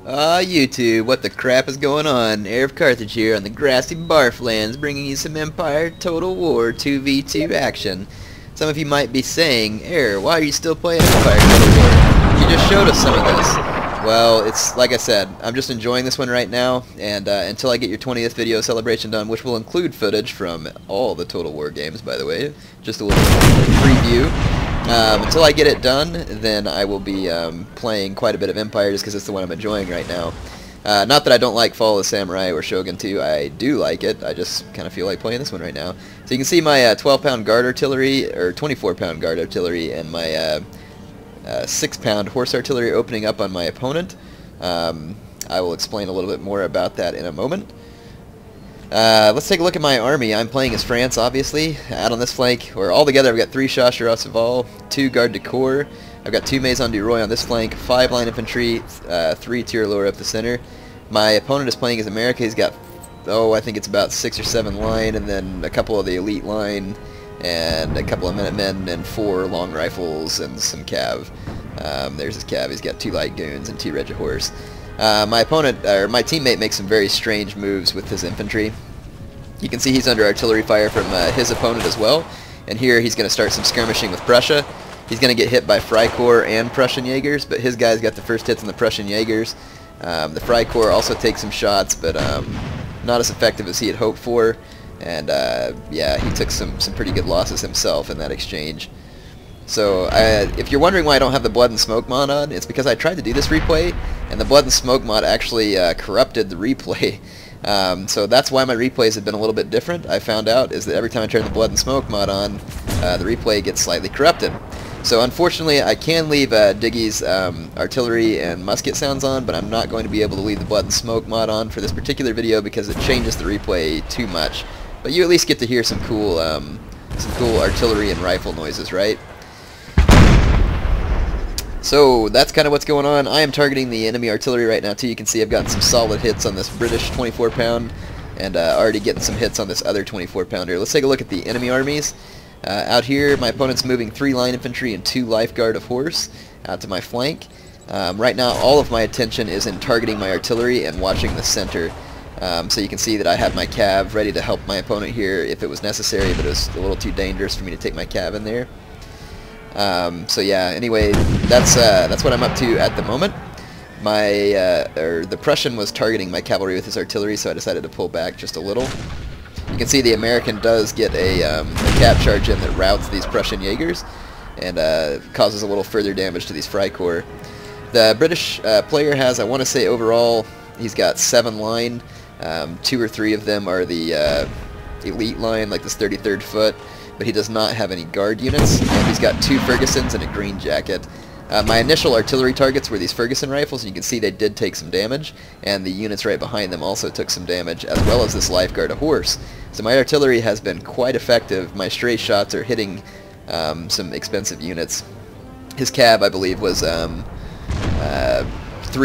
YouTube, what the crap is going on? Heir of Carthage here on the grassy barflands, bringing you some Empire Total War 2v2 action. Some of you might be saying, Heir, why are you still playing Empire Total War? You just showed us some of this. Well, it's like I said, I'm just enjoying this one right now, and until I get your 20th video celebration done, which will include footage from all the Total War games, by the way, just a little preview. Until I get it done, then I will be playing quite a bit of Empire just because it's the one I'm enjoying right now. Not that I don't like Fall of the Samurai or Shogun 2, I do like it, I just kind of feel like playing this one right now. So you can see my 12-pound guard artillery, or 24-pound guard artillery, and my 6-pound horse artillery opening up on my opponent. I will explain a little bit more about that in a moment. Let's take a look at my army. I'm playing as France, obviously, out on this flank, or altogether I've got 3 Chasseurs Saval, 2 Garde du Corps, I've got 2 Maison du Roi on this flank, 5 line infantry, 3 Tireleurs up the center. My opponent is playing as America. He's got, I think it's about 6 or 7 line, and then a couple of the elite line, and a couple of Minutemen, and 4 long rifles, and some cav. There's his cav. He's got 2 light goons and 2 Regiment horse. My opponent, or my teammate, makes some very strange moves with his infantry. You can see he's under artillery fire from his opponent as well, and here he's going to start some skirmishing with Prussia. He's going to get hit by Freikorps and Prussian Jaegers, but his guys got the first hits on the Prussian Jaegers. The Freikorps also takes some shots, but not as effective as he had hoped for, and yeah, he took some pretty good losses himself in that exchange. So, if you're wondering why I don't have the Blood and Smoke mod on, it's because I tried to do this replay, and the Blood and Smoke mod actually corrupted the replay. So that's why my replays have been a little bit different, I found out, is that every time I turn the Blood and Smoke mod on, the replay gets slightly corrupted. So unfortunately, I can leave Diggy's artillery and musket sounds on, but I'm not going to be able to leave the Blood and Smoke mod on for this particular video because it changes the replay too much. But you at least get to hear some cool artillery and rifle noises, right? So that's kind of what's going on. I am targeting the enemy artillery right now too. You can see I've gotten some solid hits on this British 24-pound and already getting some hits on this other 24-pounder. Let's take a look at the enemy armies. Out here, my opponent's moving 3 line infantry and 2 lifeguard of horse out to my flank. Right now, all of my attention is in targeting my artillery and watching the center. So you can see that I have my cav ready to help my opponent here if it was necessary, but it was a little too dangerous for me to take my cav in there. So yeah, anyway, that's what I'm up to at the moment. The Prussian was targeting my cavalry with his artillery, so I decided to pull back just a little. You can see the American does get a cap charge in that routs these Prussian Jaegers and causes a little further damage to these Freikorps. The British player has, I want to say overall, he's got 7 line. 2 or 3 of them are the elite line, like this 33rd foot. But he does not have any guard units, and he's got 2 Fergusons and a green jacket. My initial artillery targets were these Ferguson rifles, and you can see they did take some damage, and the units right behind them also took some damage, as well as this lifeguard of horse. So my artillery has been quite effective. My stray shots are hitting some expensive units. His cab, I believe, was 3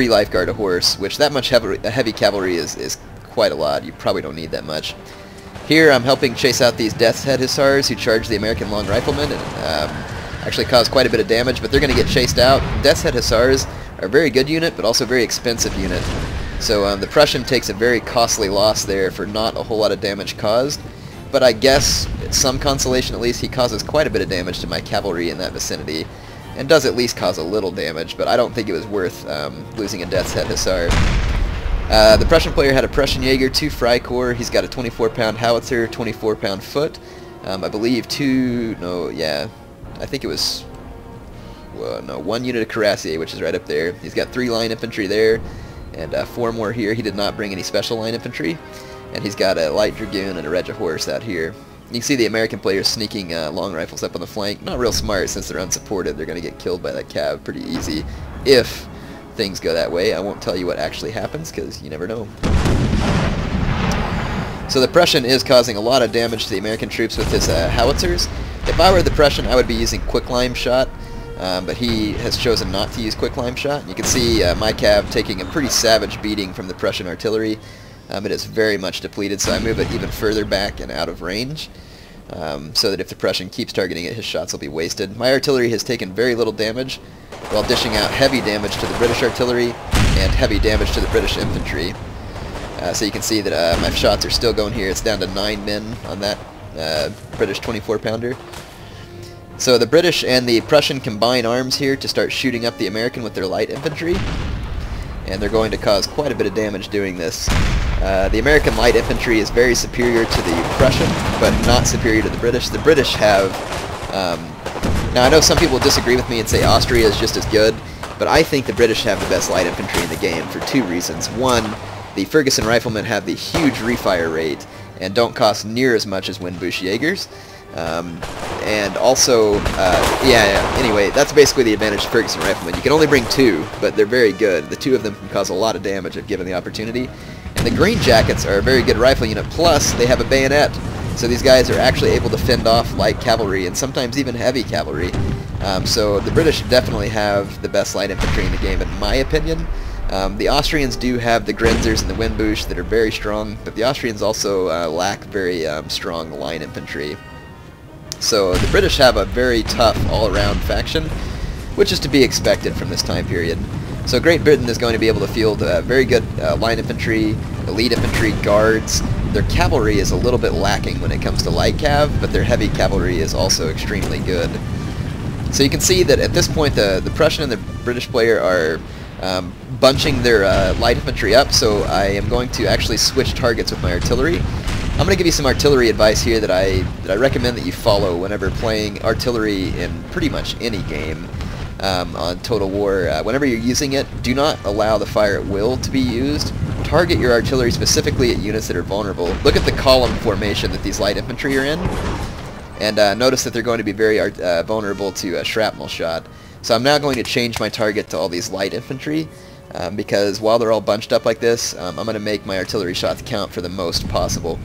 lifeguard of horse, which that much heavy cavalry is quite a lot. You probably don't need that much. Here I'm helping chase out these Death's Head Hussars who charge the American Long Riflemen and actually cause quite a bit of damage, but they're going to get chased out. Death's Head Hussars are a very good unit, but also a very expensive unit. So the Prussian takes a very costly loss there for not a whole lot of damage caused, but I guess, some consolation at least, he causes quite a bit of damage to my cavalry in that vicinity, and does at least cause a little damage, but I don't think it was worth losing a Death's Head Hussar. The Prussian player had a Prussian Jaeger, 2 Freikorps, he's got a 24-pound howitzer, 24-pound foot, I believe I think it was, well, no, 1 unit of cuirassier, which is right up there. He's got 3 line infantry there, and 4 more here. He did not bring any special line infantry, and he's got a light dragoon and a Regiment horse out here. You can see the American players sneaking long rifles up on the flank. Not real smart since they're unsupported. They're going to get killed by that cav pretty easy if things go that way. I won't tell you what actually happens because you never know. So the Prussian is causing a lot of damage to the American troops with his howitzers. If I were the Prussian, I would be using quicklime shot, but he has chosen not to use quicklime shot. You can see my cav taking a pretty savage beating from the Prussian artillery. It is very much depleted, so I move it even further back and out of range, so that if the Prussian keeps targeting it, his shots will be wasted. My artillery has taken very little damage, while dishing out heavy damage to the British artillery. and heavy damage to the British infantry. So you can see that my shots are still going here. It's down to 9 men on that British 24-pounder. So the British and the Prussian combine arms here to start shooting up the American with their light infantry, and they're going to cause quite a bit of damage doing this. The American light infantry is very superior to the Prussian, but not superior to the British. The British have... now I know some people disagree with me and say Austria is just as good, but I think the British have the best light infantry in the game for 2 reasons. One, the Ferguson riflemen have the huge refire rate and don't cost near as much as Windbush Jaegers. And also, anyway, that's basically the advantage of Ferguson riflemen. You can only bring 2, but they're very good. The 2 of them can cause a lot of damage if given the opportunity. And the Green Jackets are a very good rifle unit, plus they have a bayonet. So these guys are actually able to fend off light cavalry and sometimes even heavy cavalry. So the British definitely have the best light infantry in the game, in my opinion. The Austrians do have the Grenzers and the Windbush that are very strong, but the Austrians also lack very strong line infantry. So the British have a very tough all-around faction, which is to be expected from this time period. So Great Britain is going to be able to field very good line infantry, elite infantry, guards. Their cavalry is a little bit lacking when it comes to light cav, but their heavy cavalry is also extremely good. So you can see that at this point the Prussian and the British player are bunching their light infantry up, so I am going to actually switch targets with my artillery. I'm going to give you some artillery advice here that I recommend that you follow whenever playing artillery in pretty much any game on Total War. Whenever you're using it, do not allow the fire at will to be used. Target your artillery specifically at units that are vulnerable. Look at the column formation that these light infantry are in, and notice that they're going to be very vulnerable to shrapnel shot. So I'm now going to change my target to all these light infantry, because while they're all bunched up like this, I'm going to make my artillery shots count for the most possible.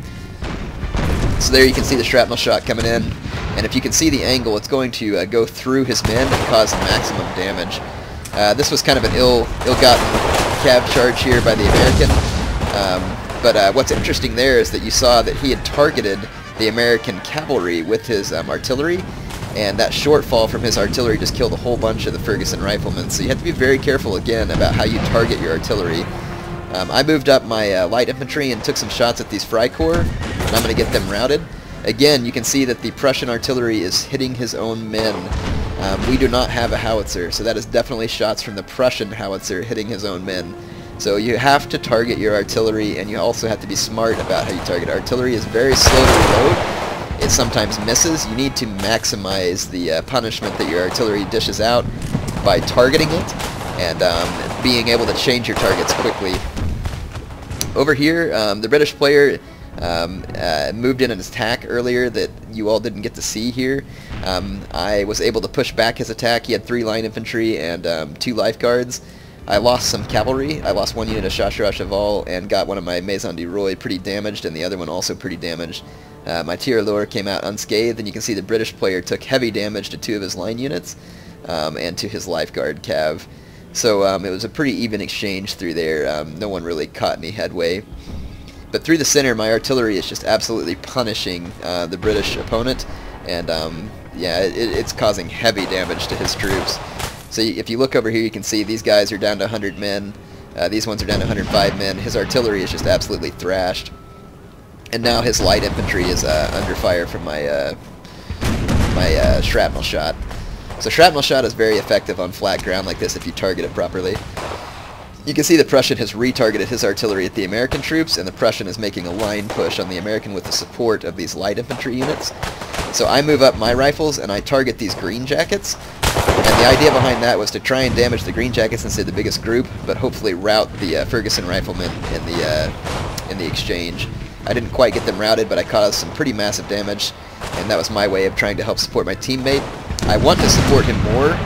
So there you can see the shrapnel shot coming in, and if you can see the angle, it's going to go through his men and cause maximum damage. This was kind of an ill-gotten cav charge here by the American, but what's interesting there is that you saw that he had targeted the American cavalry with his artillery, and that shortfall from his artillery just killed a whole bunch of the Ferguson riflemen. So you have to be very careful again about how you target your artillery. I moved up my light infantry and took some shots at these Freikorps, and I'm going to get them routed. Again, you can see that the Prussian artillery is hitting his own men. We do not have a howitzer, so that is definitely shots from the Prussian howitzer hitting his own men. So you have to target your artillery, and you also have to be smart about how you target. Artillery is very slow to reload. It sometimes misses. You need to maximize the punishment that your artillery dishes out by targeting it and being able to change your targets quickly. Over here, the British player moved in an attack earlier that you all didn't get to see here. I was able to push back his attack. He had 3 line infantry and 2 lifeguards. I lost some cavalry. I lost 1 unit of Chasseurs à Cheval and got one of my Maison du Roi pretty damaged, and the other one also pretty damaged. My Tireur came out unscathed, and you can see the British player took heavy damage to 2 of his line units and to his lifeguard cav. So it was a pretty even exchange through there. No one really caught any headway. But through the center, my artillery is just absolutely punishing the British opponent, and yeah, it's causing heavy damage to his troops. So if you look over here, you can see these guys are down to 100 men. These ones are down to 105 men. His artillery is just absolutely thrashed. And now his light infantry is under fire from my shrapnel shot. So shrapnel shot is very effective on flat ground like this if you target it properly. You can see the Prussian has retargeted his artillery at the American troops, and the Prussian is making a line push on the American with the support of these light infantry units. So I move up my rifles and I target these green jackets. And the idea behind that was to try and damage the green jackets instead of the biggest group, but hopefully rout the Ferguson riflemen in the exchange. I didn't quite get them routed, but I caused some pretty massive damage, and that was my way of trying to help support my teammate. I want to support him more.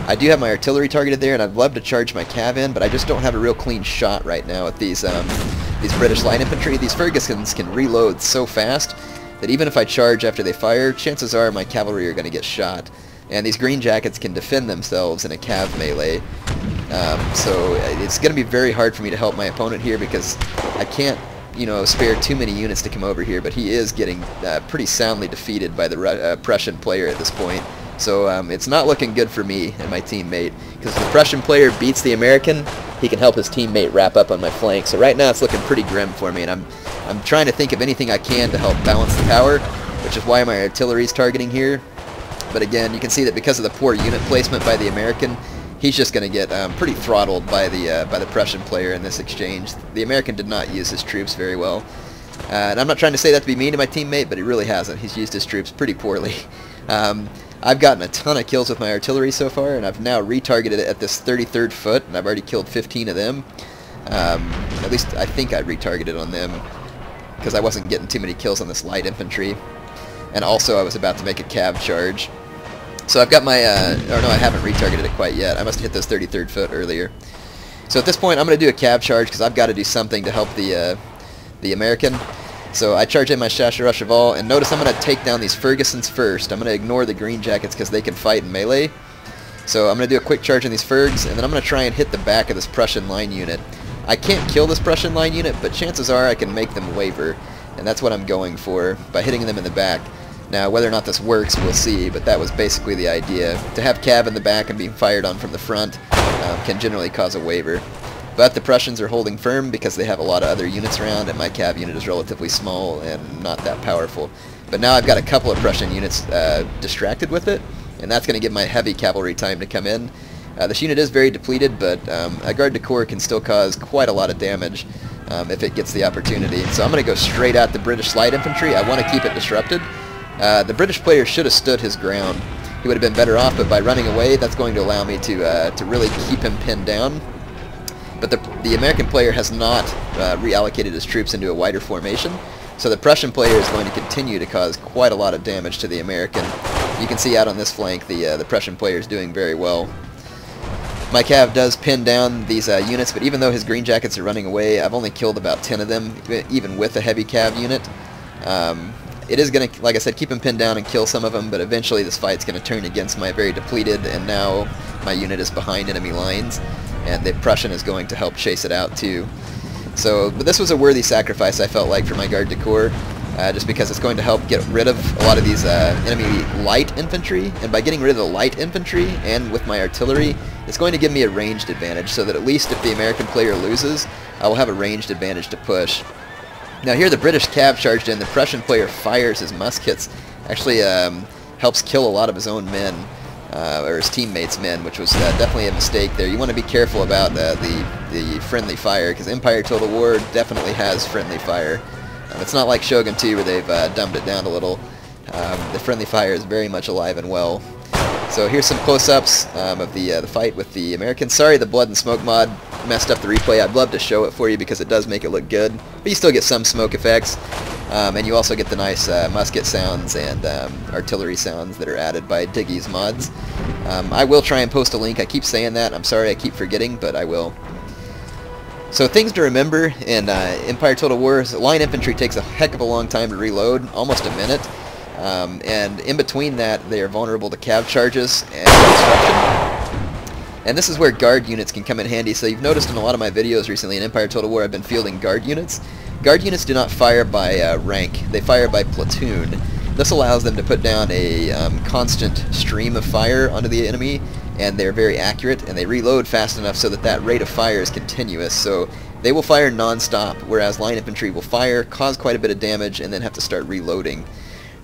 I do have my artillery targeted there, and I'd love to charge my cav in, but I just don't have a real clean shot right now at these British line infantry. These Fergusons can reload so fast that even if I charge after they fire, chances are my cavalry are going to get shot. And these green jackets can defend themselves in a cav melee. So it's going to be very hard for me to help my opponent here because I can't, spare too many units to come over here, but he is getting pretty soundly defeated by the Prussian player at this point. So it's not looking good for me and my teammate, because if the Prussian player beats the American, he can help his teammate wrap up on my flank. So right now it's looking pretty grim for me, and I'm trying to think of anything I can to help balance the power, which is why my artillery's targeting here. But again, you can see that because of the poor unit placement by the American, he's just going to get pretty throttled by the Prussian player in this exchange. The American did not use his troops very well. And I'm not trying to say that to be mean to my teammate, but he really hasn't. He's used his troops pretty poorly. I've gotten a ton of kills with my artillery so far, and I've now retargeted it at this 33rd foot, and I've already killed 15 of them. At least I think I retargeted on them, because I wasn't getting too many kills on this light infantry. And also I was about to make a cav charge. So I've got my, or no, I haven't retargeted it quite yet. I must have hit this 33rd foot earlier. So at this point I'm going to do a cav charge, because I've got to do something to help the American. So I charge in my Chasseur Cheval, and notice I'm going to take down these Fergusons first. I'm going to ignore the Green Jackets because they can fight in melee. So I'm going to do a quick charge on these Fergs, and then I'm going to try and hit the back of this Prussian line unit. I can't kill this Prussian line unit, but chances are I can make them waver, and that's what I'm going for by hitting them in the back. Now, whether or not this works, we'll see, but that was basically the idea. To have cav in the back and being fired on from the front can generally cause a waver. But the Prussians are holding firm because they have a lot of other units around, and my cav unit is relatively small and not that powerful. But now I've got a couple of Prussian units distracted with it, and that's going to give my heavy cavalry time to come in. This unit is very depleted, but a garde du corps can still cause quite a lot of damage if it gets the opportunity. So I'm going to go straight at the British light infantry. I want to keep it disrupted. The British player should have stood his ground. He would have been better off, but by running away, that's going to allow me to really keep him pinned down. But the American player has not reallocated his troops into a wider formation, so the Prussian player is going to continue to cause quite a lot of damage to the American. You can see out on this flank the Prussian player is doing very well. My cav does pin down these units, but even though his Green Jackets are running away, I've only killed about 10 of them, even with a heavy cav unit. It is going to, like I said, keep him pinned down and kill some of them, but eventually this fight's going to turn against my very depleted, and now my unit is behind enemy lines, and the Prussian is going to help chase it out too. So, but this was a worthy sacrifice, I felt like, for my garde du corps, just because it's going to help get rid of a lot of these enemy light infantry, and by getting rid of the light infantry and with my artillery, it's going to give me a ranged advantage, so that at least if the American player loses, I will have a ranged advantage to push. Now here the British cav charged in, the Prussian player fires his muskets, actually helps kill a lot of his own men, or his teammates' men, which was definitely a mistake there. You want to be careful about the friendly fire, because Empire Total War definitely has friendly fire. It's not like Shogun 2 where they've dumbed it down a little. The friendly fire is very much alive and well. So here's some close-ups of the fight with the Americans. Sorry the blood and smoke mod messed up the replay. I'd love to show it for you because it does make it look good, but you still get some smoke effects. And you also get the nice musket sounds and artillery sounds that are added by Diggy's mods. I will try and post a link. I keep saying that. I'm sorry I keep forgetting, but I will. So things to remember in Empire Total War: line infantry takes a heck of a long time to reload, almost a minute. And in between that, they are vulnerable to cav charges and obstruction. And this is where guard units can come in handy. So you've noticed in a lot of my videos recently in Empire Total War, I've been fielding guard units. Guard units do not fire by rank, they fire by platoon. This allows them to put down a constant stream of fire onto the enemy, and they're very accurate, and they reload fast enough so that that rate of fire is continuous. So they will fire non-stop, whereas line infantry will fire, cause quite a bit of damage, and then have to start reloading.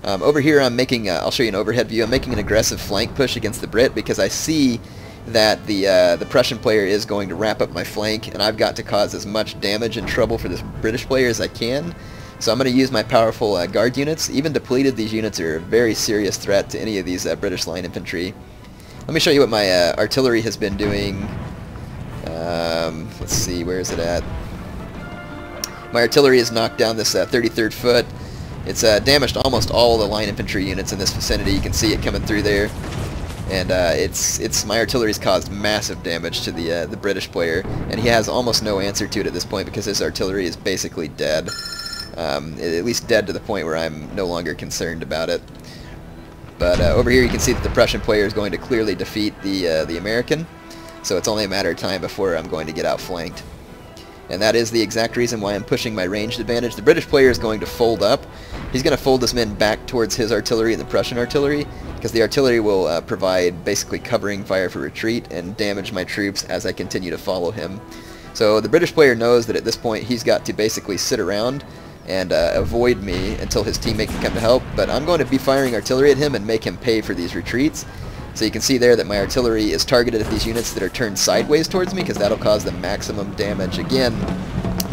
Over here I'm making, I'll show you an overhead view, I'm making an aggressive flank push against the Brit because I see that the Prussian player is going to wrap up my flank, and I've got to cause as much damage and trouble for this British player as I can. So I'm going to use my powerful guard units. Even depleted, these units are a very serious threat to any of these British line infantry. Let me show you what my artillery has been doing. Let's see, where is it at? My artillery has knocked down this 33rd foot. It's damaged almost all the line infantry units in this vicinity. You can see it coming through there. And my artillery's caused massive damage to the British player, and he has almost no answer to it at this point because his artillery is basically dead. At least dead to the point where I'm no longer concerned about it. But over here you can see that the Prussian player is going to clearly defeat the American, so it's only a matter of time before I'm going to get outflanked. And that is the exact reason why I'm pushing my ranged advantage. The British player is going to fold up, He's going to fold his men back towards his artillery and the Prussian artillery, because the artillery will provide basically covering fire for retreat and damage my troops as I continue to follow him. So the British player knows that at this point he's got to basically sit around and avoid me until his teammate can come to help, but I'm going to be firing artillery at him and make him pay for these retreats. So you can see there that my artillery is targeted at these units that are turned sideways towards me, because that'll cause the maximum damage. Again,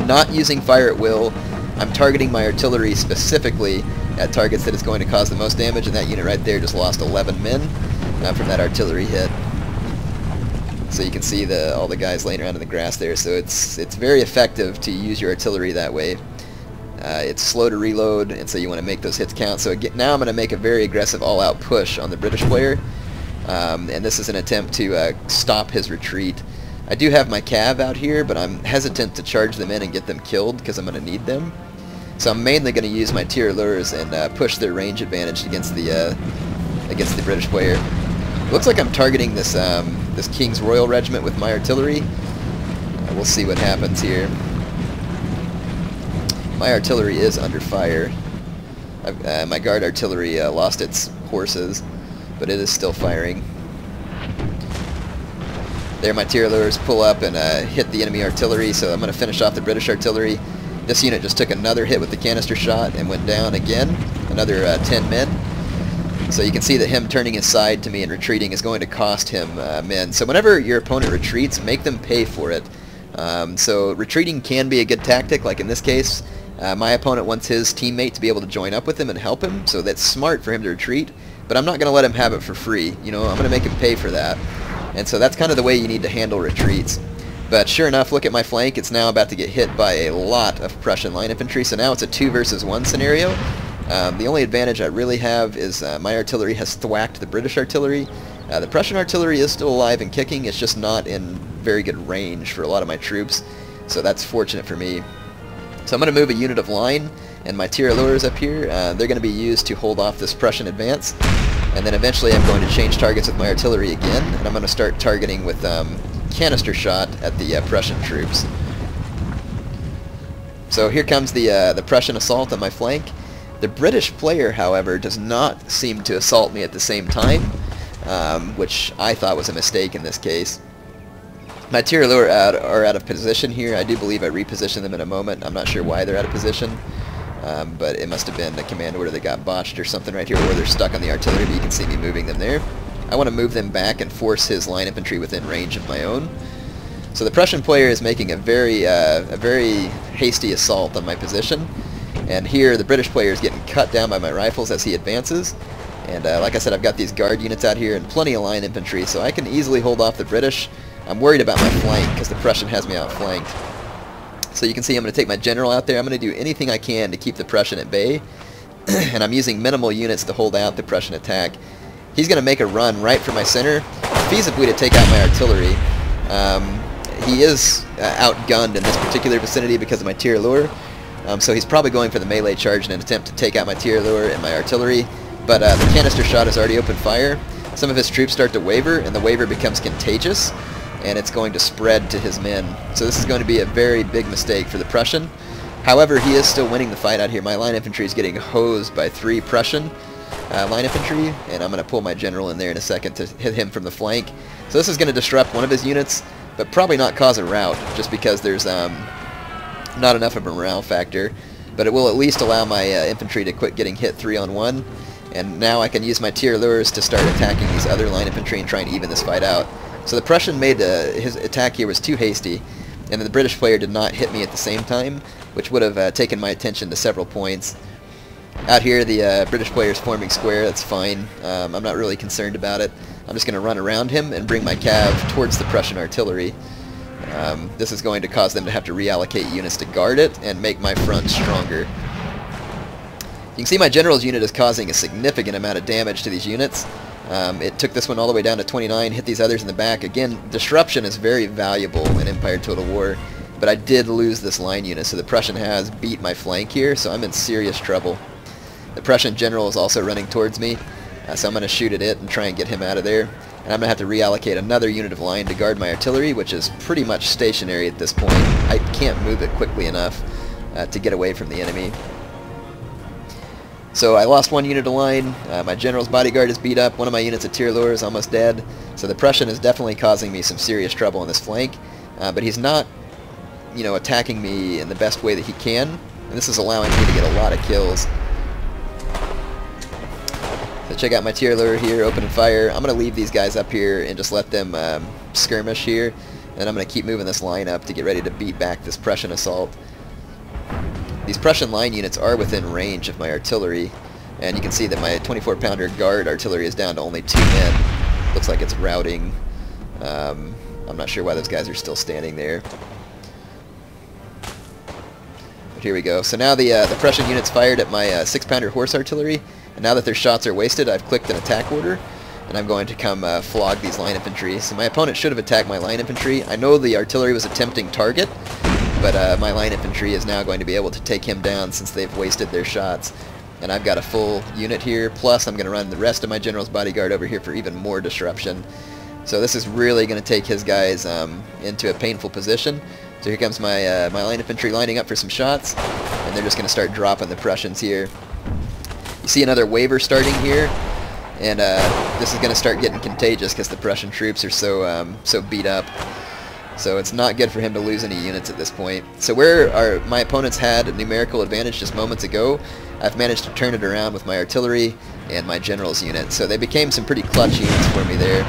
not using fire at will. I'm targeting my artillery specifically at targets that is going to cause the most damage, and that unit right there just lost 11 men from that artillery hit. So you can see all the guys laying around in the grass there. So it's very effective to use your artillery that way. It's slow to reload, and so you want to make those hits count. So again, now I'm going to make a very aggressive all-out push on the British player, and this is an attempt to stop his retreat. I do have my cav out here, but I'm hesitant to charge them in and get them killed because I'm going to need them. So I'm mainly going to use my tireleurs and push their range advantage against the British player. Looks like I'm targeting this this King's Royal Regiment with my artillery. We'll see what happens here. My artillery is under fire. My guard artillery lost its horses, but it is still firing. There my tireleurs pull up and hit the enemy artillery, so I'm going to finish off the British artillery. This unit just took another hit with the canister shot and went down again, another 10 men. So you can see that him turning his side to me and retreating is going to cost him men. So whenever your opponent retreats, make them pay for it. So retreating can be a good tactic, like in this case. My opponent wants his teammate to be able to join up with him and help him, so that's smart for him to retreat, but I'm not going to let him have it for free. You know, I'm going to make him pay for that. And so that's kind of the way you need to handle retreats. But sure enough, look at my flank. It's now about to get hit by a lot of Prussian line infantry, so now it's a 2 versus 1 scenario. The only advantage I really have is my artillery has thwacked the British artillery. The Prussian artillery is still alive and kicking, it's just not in very good range for a lot of my troops, so that's fortunate for me. So I'm going to move a unit of line, and my tireleurs up here, they're going to be used to hold off this Prussian advance. And then eventually I'm going to change targets with my artillery again, and I'm going to start targeting with canister shot at the Prussian troops. So here comes the Prussian assault on my flank. The British player, however, does not seem to assault me at the same time, which I thought was a mistake in this case. My tireleurs are out of position here. I do believe I repositioned them in a moment. I'm not sure why they're out of position. But it must have been a command order that got botched or something right here, or they're stuck on the artillery, but you can see me moving them there. I want to move them back and force his line infantry within range of my own. So the Prussian player is making a very hasty assault on my position, and here the British player is getting cut down by my rifles as he advances. And like I said, I've got these guard units out here and plenty of line infantry, so I can easily hold off the British. I'm worried about my flank because the Prussian has me outflanked. So you can see I'm going to take my general out there. I'm going to do anything I can to keep the Prussian at bay, and I'm using minimal units to hold out the Prussian attack. He's going to make a run right for my center, feasibly to take out my artillery. He is outgunned in this particular vicinity because of my tireleur, so he's probably going for the melee charge in an attempt to take out my tireleur and my artillery, but the canister shot has already opened fire. Some of his troops start to waver, and the waver becomes contagious, and it's going to spread to his men. So this is going to be a very big mistake for the Prussian. However, he is still winning the fight out here. My line infantry is getting hosed by 3 Prussian line infantry, and I'm going to pull my general in there in a second to hit him from the flank. So this is going to disrupt one of his units, but probably not cause a rout, just because there's not enough of a morale factor. But it will at least allow my infantry to quit getting hit 3-on-1, and now I can use my tireleurs to start attacking these other line infantry and try and even this fight out. So the Prussian made his attack here was too hasty, and the British player did not hit me at the same time, which would have taken my attention to several points. Out here, the British player is forming square. That's fine. I'm not really concerned about it. I'm just going to run around him and bring my cav towards the Prussian artillery. This is going to cause them to have to reallocate units to guard it and make my front stronger. You can see my general's unit is causing a significant amount of damage to these units. It took this one all the way down to 29, hit these others in the back. Again, disruption is very valuable in Empire Total War, but I did lose this line unit, so the Prussian has beat my flank here, so I'm in serious trouble. The Prussian general is also running towards me, so I'm going to shoot at it and try and get him out of there. And I'm going to have to reallocate another unit of line to guard my artillery, which is pretty much stationary at this point. I can't move it quickly enough to get away from the enemy. So I lost one unit of line, my general's bodyguard is beat up, one of my units of Tirlur is almost dead, so the Prussian is definitely causing me some serious trouble on this flank, but he's not, you know, attacking me in the best way that he can, and this is allowing me to get a lot of kills. So check out my Tirlur here, opening fire. I'm going to leave these guys up here and just let them skirmish here, and I'm going to keep moving this line up to get ready to beat back this Prussian assault. These Prussian line units are within range of my artillery, and you can see that my 24-pounder guard artillery is down to only 2 men. Looks like it's routing. I'm not sure why those guys are still standing there. But here we go. So now the Prussian units fired at my 6-pounder horse artillery, and now that their shots are wasted, I've clicked an attack order, and I'm going to come flog these line infantry. So my opponent should have attacked my line infantry. I know the artillery was a tempting target, but my line infantry is now going to be able to take him down since they've wasted their shots. And I've got a full unit here, plus I'm going to run the rest of my general's bodyguard over here for even more disruption. So this is really going to take his guys into a painful position. So here comes my, my line infantry lining up for some shots, and they're just going to start dropping the Prussians here. You see another waver starting here, and this is going to start getting contagious because the Prussian troops are so beat up. So it's not good for him to lose any units at this point. So where my opponents had a numerical advantage just moments ago, I've managed to turn it around with my artillery and my general's unit. So they became some pretty clutch units for me there.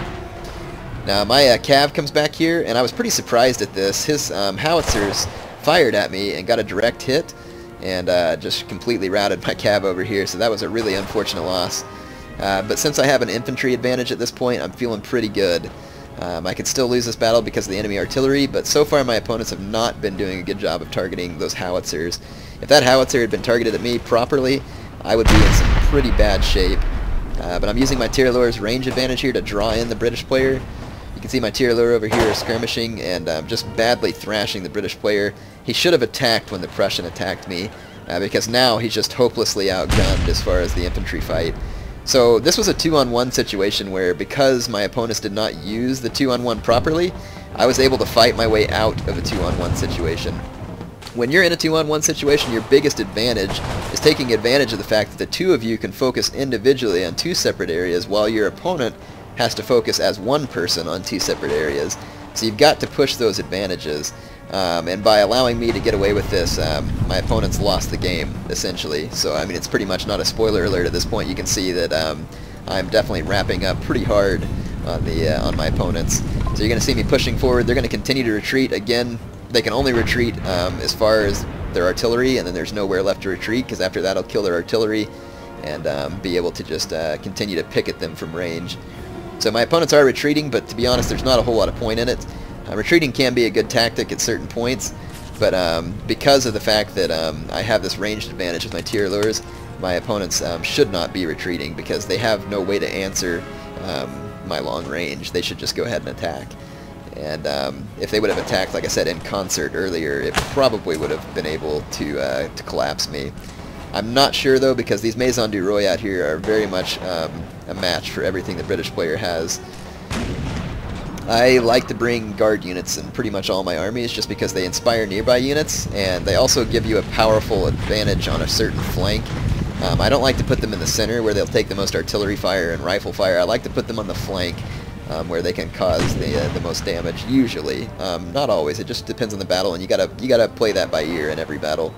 Now my cav comes back here, and I was pretty surprised at this. His howitzers fired at me and got a direct hit, and just completely routed my cav over here. So that was a really unfortunate loss. But since I have an infantry advantage at this point, I'm feeling pretty good. I could still lose this battle because of the enemy artillery, but so far my opponents have not been doing a good job of targeting those howitzers. If that howitzer had been targeted at me properly, I would be in some pretty bad shape. But I'm using my Tirlur's range advantage here to draw in the British player. You can see my Tirlur over here skirmishing and just badly thrashing the British player. He should have attacked when the Prussian attacked me, because now he's just hopelessly outgunned as far as the infantry fight. So this was a 2-on-1 situation where, because my opponents did not use the 2-on-1 properly, I was able to fight my way out of a 2-on-1 situation. When you're in a 2-on-1 situation, your biggest advantage is taking advantage of the fact that the two of you can focus individually on 2 separate areas, while your opponent has to focus as one person on 2 separate areas. So you've got to push those advantages. And by allowing me to get away with this, my opponents lost the game, essentially. So, I mean, it's pretty much not a spoiler alert at this point. You can see that I'm definitely wrapping up pretty hard on my opponents. So you're going to see me pushing forward. They're going to continue to retreat. Again, they can only retreat as far as their artillery, and then there's nowhere left to retreat, because after that I'll kill their artillery and be able to just continue to picket them from range. So my opponents are retreating, but to be honest, there's not a whole lot of point in it. Retreating can be a good tactic at certain points, but because of the fact that I have this ranged advantage with my Tirlurs, my opponents should not be retreating, because they have no way to answer my long range. They should just go ahead and attack. And if they would have attacked, like I said, in concert earlier, it probably would have been able to collapse me. I'm not sure, though, because these Maison du Roi out here are very much a match for everything the British player has. I like to bring guard units in pretty much all my armies just because they inspire nearby units, and they also give you a powerful advantage on a certain flank. I don't like to put them in the center where they'll take the most artillery fire and rifle fire. I like to put them on the flank where they can cause the most damage, usually. Not always, it just depends on the battle, and you gotta play that by ear in every battle.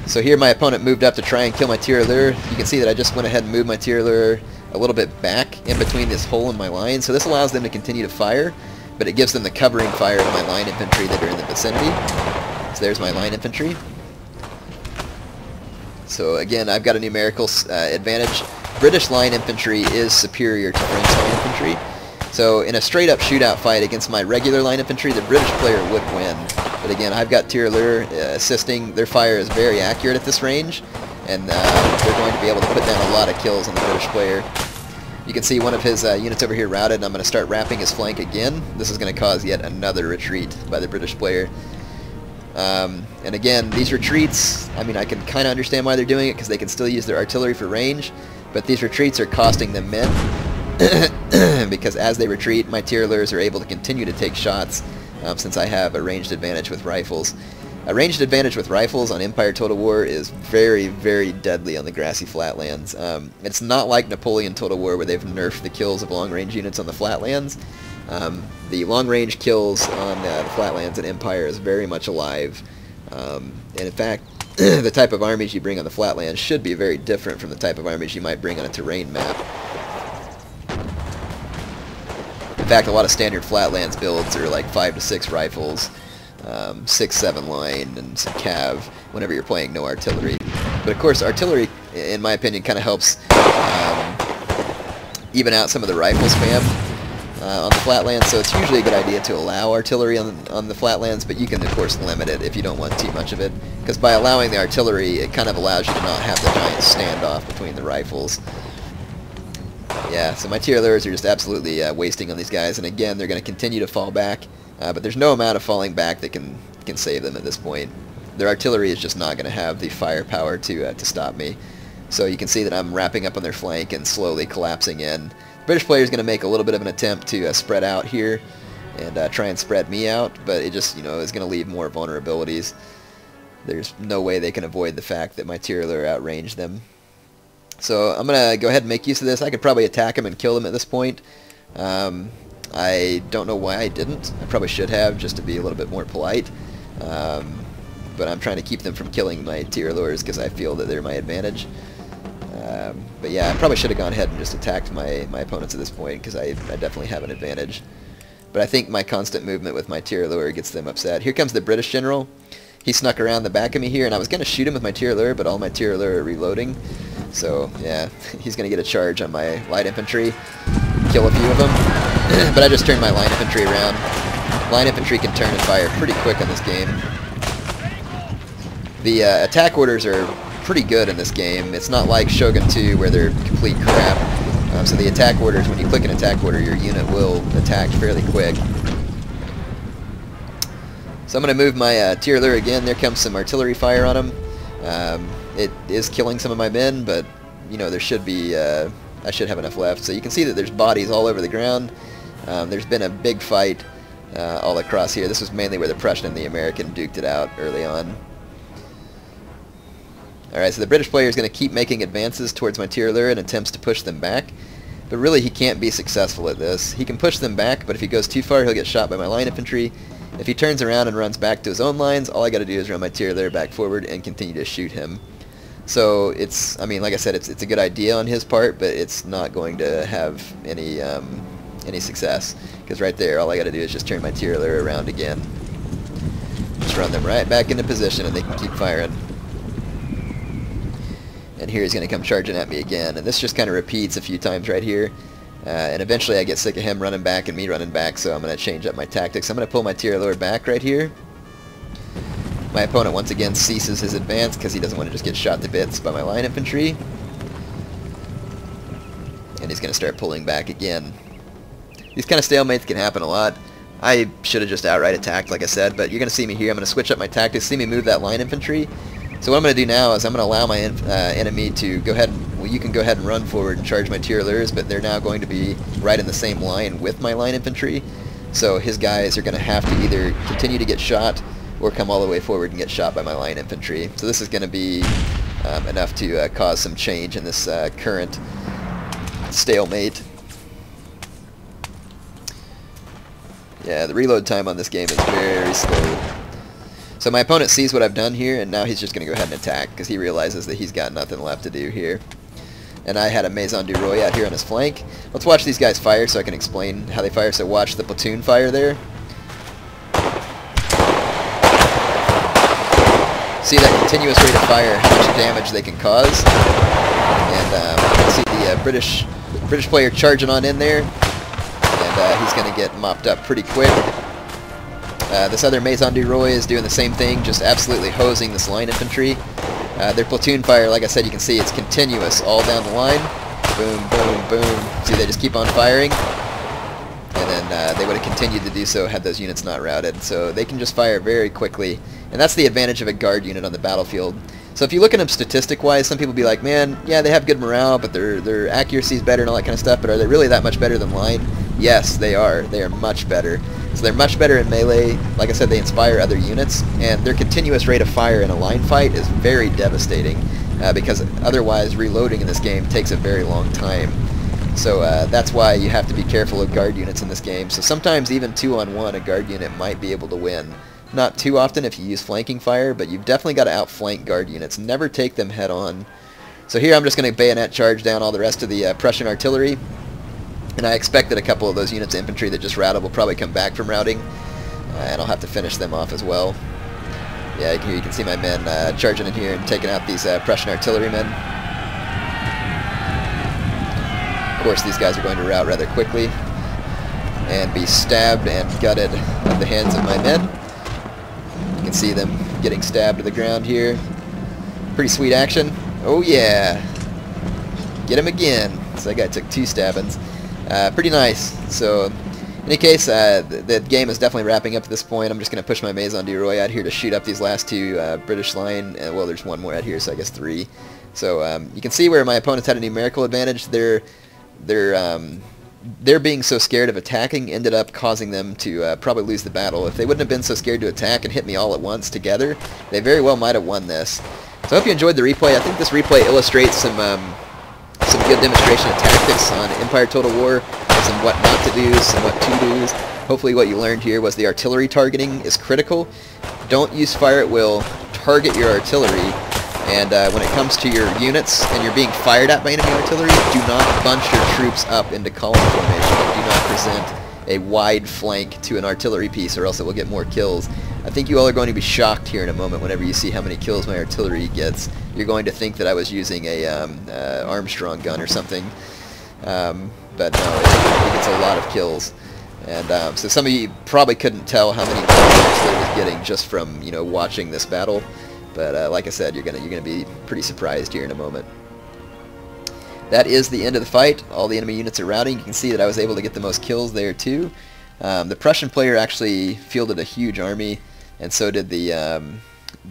So here my opponent moved up to try and kill my Tirlur. You can see that I just went ahead and moved my Tirlur a little bit back in between this hole in my line, so this allows them to continue to fire, but it gives them the covering fire to my line infantry that are in the vicinity. So there's my line infantry. So again, I've got a numerical advantage. British line infantry is superior to French line infantry, so in a straight up shootout fight against my regular line infantry, the British player would win. But again, I've got Tirlur assisting. Their fire is very accurate at this range, and they're going to be able to put down a lot of kills on the British player. You can see one of his units over here routed, and I'm going to start wrapping his flank again. This is going to cause yet another retreat by the British player. And again, these retreats, I mean, I can kind of understand why they're doing it, because they can still use their artillery for range, but these retreats are costing them men, because as they retreat, my Tirlurs are able to continue to take shots, since I have a ranged advantage with rifles. A ranged advantage with rifles on Empire Total War is very, very deadly on the grassy flatlands. It's not like Napoleon Total War where they've nerfed the kills of long-range units on the flatlands. The long-range kills on the flatlands in Empire is very much alive. And in fact, the type of armies you bring on the flatlands should be very different from the type of armies you might bring on a terrain map. In fact, a lot of standard flatlands builds are like 5 to 6 rifles, 6-7 line, and some cav whenever you're playing no artillery. But of course, artillery, in my opinion, kind of helps even out some of the rifle spam on the flatlands, so it's usually a good idea to allow artillery on the flatlands, but you can of course limit it if you don't want too much of it, because by allowing the artillery, it kind of allows you to not have the giant standoff between the rifles. Yeah, so my tirailleurs are just absolutely wasting on these guys, and again, they're going to continue to fall back, but there's no amount of falling back that can save them at this point. Their artillery is just not going to have the firepower to stop me. So you can see that I'm wrapping up on their flank and slowly collapsing in. The British player is going to make a little bit of an attempt to spread out here and try and spread me out, but it just, is going to leave more vulnerabilities. There's no way they can avoid the fact that my tirailleurs outranged them. So I'm going to go ahead and make use of this. I could probably attack him and kill him at this point. I don't know why I didn't. I probably should have, just to be a little bit more polite. But I'm trying to keep them from killing my tirailleurs because I feel that they're my advantage. But yeah, I probably should have gone ahead and just attacked my opponents at this point because I definitely have an advantage. But I think my constant movement with my tirailleur gets them upset. Here comes the British general. He snuck around the back of me here, and I was going to shoot him with my tirailleur, but all my tirailleurs are reloading. So yeah, he's going to get a charge on my light infantry, kill a few of them. But I just turned my line infantry around. Line infantry can turn and fire pretty quick on this game. The attack orders are pretty good in this game. It's not like Shogun 2 where they're complete crap. So the attack orders, when you click an attack order, your unit will attack fairly quick. So I'm going to move my tirailleur again. There comes some artillery fire on him. It is killing some of my men, but there should be I should have enough left. So you can see that there's bodies all over the ground. There's been a big fight all across here. This was mainly where the Prussian and the American duked it out early on. Alright, so the British player is going to keep making advances towards my tirailleur and attempts to push them back. But really, he can't be successful at this. He can push them back, but if he goes too far, he'll get shot by my line infantry. If he turns around and runs back to his own lines, all I got to do is run my tirailleur back forward and continue to shoot him. So it's, like I said, it's a good idea on his part, but it's not going to have any success. Because right there, all I got to do is just turn my tirailleur around again. Just run them right back into position, and they can keep firing. And here he's going to come charging at me again, and this just kind of repeats a few times right here. And eventually I get sick of him running back and me running back, so I'm going to change up my tactics. I'm going to pull my tirailleur back right here. My opponent once again ceases his advance because he doesn't want to just get shot to bits by my line infantry. And he's going to start pulling back again. These kind of stalemates can happen a lot. I should have just outright attacked, like I said, but you're going to see me here. I'm going to switch up my tactics. See me move that line infantry. So what I'm going to do now is I'm going to allow my enemy to go ahead and, well, you can go ahead and run forward and charge my tirailleurs, but they're now going to be right in the same line with my line infantry. So his guys are going to have to either continue to get shot or come all the way forward and get shot by my line infantry. So this is going to be enough to cause some change in this current stalemate. Yeah, the reload time on this game is very slow. So my opponent sees what I've done here, and now he's just going to go ahead and attack, because he realizes that he's got nothing left to do here. And I had a Maison du Roi out here on his flank. Let's watch these guys fire so I can explain how they fire. So watch the platoon fire there. See that continuous rate of fire, how much damage they can cause. And you can see the British player charging on in there, and he's going to get mopped up pretty quick. This other Maison du Roi is doing the same thing, just absolutely hosing this line infantry. Their platoon fire, like I said, you can see it's continuous all down the line. Boom, boom, boom. See, they just keep on firing. And then they would have continued to do so had those units not routed. So they can just fire very quickly. And that's the advantage of a guard unit on the battlefield. So if you look at them statistic-wise, some people be like, man, yeah, they have good morale, but their accuracy is better and all that kind of stuff, but are they really that much better than line? Yes, they are. They are much better. So they're much better in melee. Like I said, they inspire other units, and their continuous rate of fire in a line fight is very devastating, because otherwise reloading in this game takes a very long time. So that's why you have to be careful of guard units in this game. So sometimes even 2-on-1 a guard unit might be able to win. Not too often if you use flanking fire, but you've definitely got to outflank guard units. Never take them head on. So here I'm just going to bayonet charge down all the rest of the Prussian artillery. And I expect that a couple of those units of infantry that just routed will probably come back from routing. And I'll have to finish them off as well. Yeah, here you can see my men charging in here and taking out these Prussian artillerymen. Of course, these guys are going to rout rather quickly and be stabbed and gutted at the hands of my men. You can see them getting stabbed to the ground here. Pretty sweet action. Oh yeah! Get him again. So that guy took 2 stabbings. Pretty nice. So, in any case, the game is definitely wrapping up at this point. I'm just going to push my Maison du Roi out here to shoot up these last 2 British line. Well, there's one more out here, so I guess 3. So you can see where my opponents had a numerical advantage. Their being so scared of attacking ended up causing them to probably lose the battle. If they wouldn't have been so scared to attack and hit me all at once together, they very well might have won this. So I hope you enjoyed the replay. I think this replay illustrates some good demonstration of tactics on Empire Total War, some what not to do, some what to do. Hopefully what you learned here was the artillery targeting is critical. Don't use fire at will. Target your artillery. And when it comes to your units and you're being fired at by enemy artillery, do not bunch your troops up into column formation. Do not present a wide flank to an artillery piece, or else it will get more kills. I think you all are going to be shocked here in a moment whenever you see how many kills my artillery gets. You're going to think that I was using a Armstrong gun or something, but no, it gets a lot of kills. And so some of you probably couldn't tell how many kills my artillery was getting just from watching this battle. But like I said, you're gonna be pretty surprised here in a moment. That is the end of the fight. All the enemy units are routing. You can see that I was able to get the most kills there too. The Prussian player actually fielded a huge army, and so did the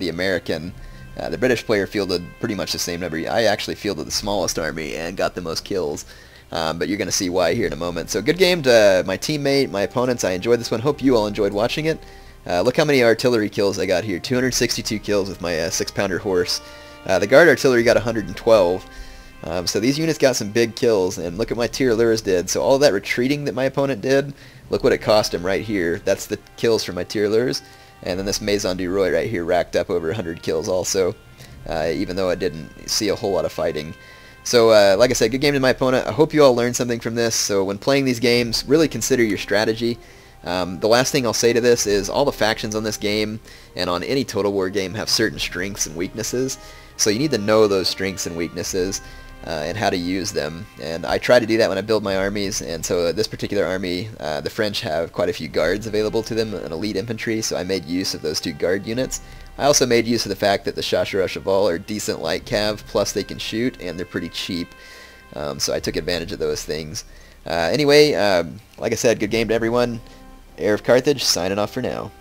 American. The British player fielded pretty much the same number. I actually fielded the smallest army and got the most kills. But you're going to see why here in a moment. So good game to my teammate, my opponents. I enjoyed this one. Hope you all enjoyed watching it. Look how many artillery kills I got here. 262 kills with my 6-pounder horse. The guard artillery got 112. So these units got some big kills, and look at my tireleurs did. So all that retreating that my opponent did, look what it cost him right here. That's the kills from my tireleurs. And then this Maison du Roi right here racked up over 100 kills also, even though I didn't see a whole lot of fighting. So like I said, good game to my opponent. I hope you all learned something from this. So when playing these games, really consider your strategy. The last thing I'll say to this is all the factions on this game and on any Total War game have certain strengths and weaknesses. So you need to know those strengths and weaknesses and how to use them. And I try to do that when I build my armies. And so this particular army, the French have quite a few guards available to them, and elite infantry, so I made use of those 2 guard units. I also made use of the fact that the Chasseurs à Cheval are decent light cav, plus they can shoot, and they're pretty cheap. So I took advantage of those things. Anyway, like I said, good game to everyone. Heir of Carthage, signing off for now.